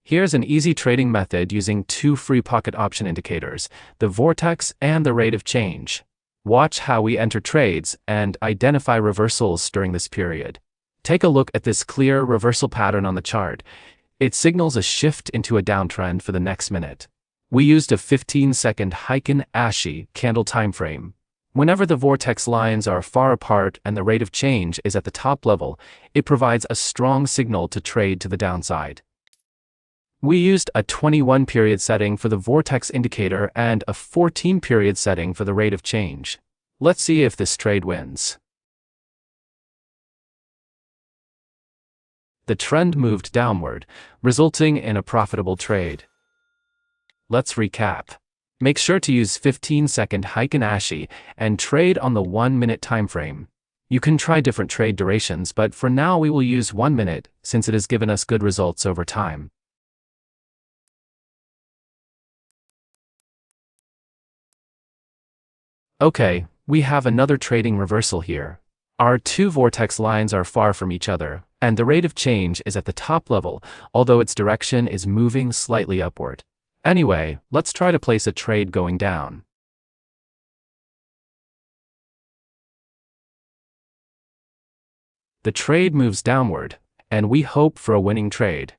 Here's an easy trading method using two free pocket option indicators, the Vortex and the rate of change. Watch how we enter trades and identify reversals during this period. Take a look at this clear reversal pattern on the chart. It signals a shift into a downtrend for the next minute. We used a 15-second Heiken Ashi candle timeframe. Whenever the vortex lines are far apart and the rate of change is at the top level, it provides a strong signal to trade to the downside. We used a 21-period setting for the vortex indicator and a 14-period setting for the rate of change. Let's see if this trade wins. The trend moved downward, resulting in a profitable trade. Let's recap. Make sure to use 15-second Heiken Ashi and trade on the 1-minute timeframe. You can try different trade durations, but for now we will use 1 minute since it has given us good results over time. Okay, we have another trading reversal here. Our two vortex lines are far from each other, and the rate of change is at the top level, although its direction is moving slightly upward. Anyway, let's try to place a trade going down. The trade moves downward, and we hope for a winning trade.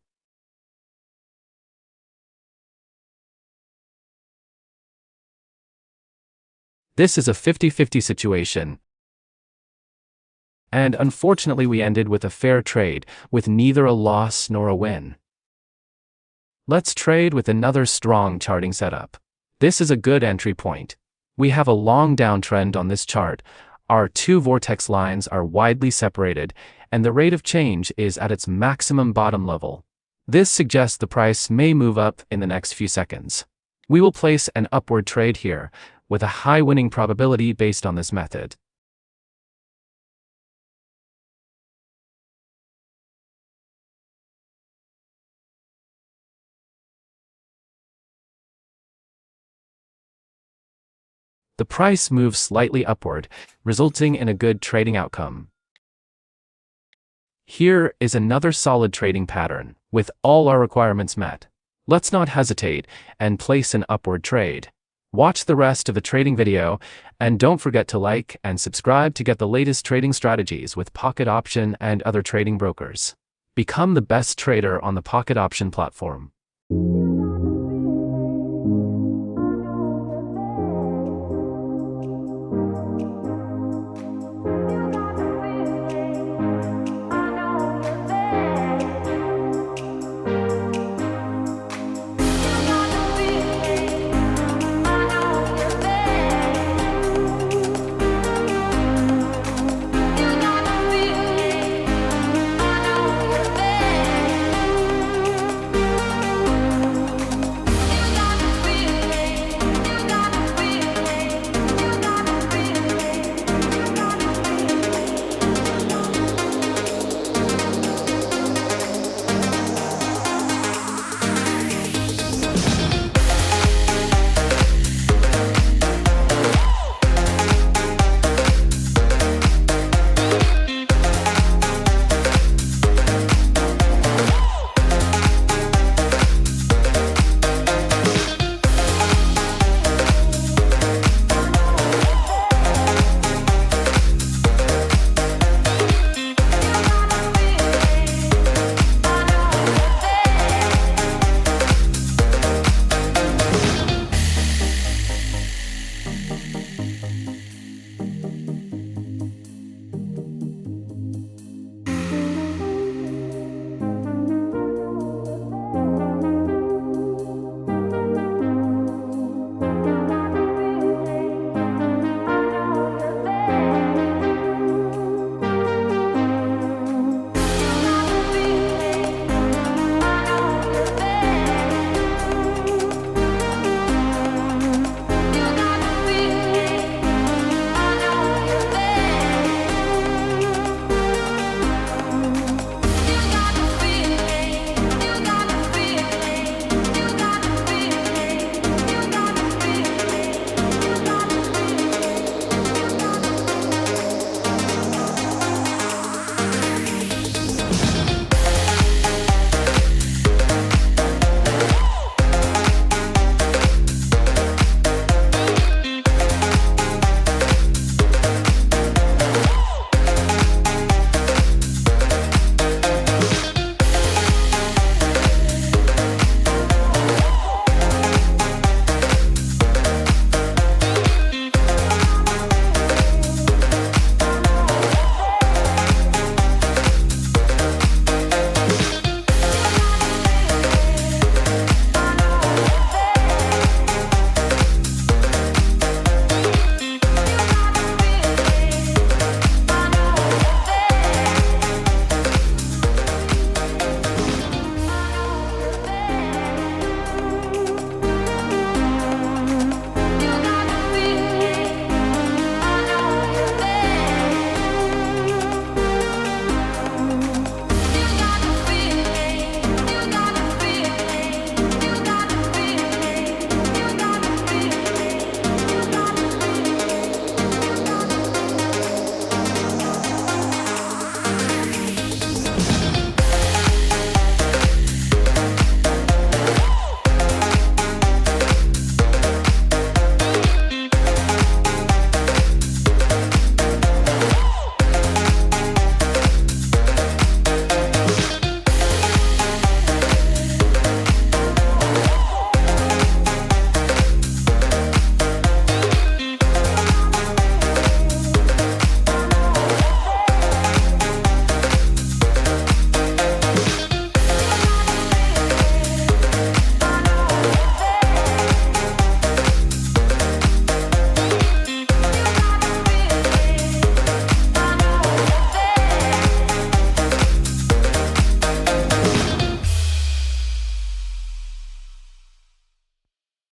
This is a 50-50 situation. And unfortunately we ended with a fair trade, with neither a loss nor a win. Let's trade with another strong charting setup. This is a good entry point. We have a long downtrend on this chart, our two vortex lines are widely separated, and the rate of change is at its maximum bottom level. This suggests the price may move up in the next few seconds. We will place an upward trade here, with a high winning probability based on this method. The price moves slightly upward, resulting in a good trading outcome. Here is another solid trading pattern, with all our requirements met. Let's not hesitate and place an upward trade. Watch the rest of the trading video, and don't forget to like and subscribe to get the latest trading strategies with Pocket Option and other trading brokers. Become the best trader on the Pocket Option platform.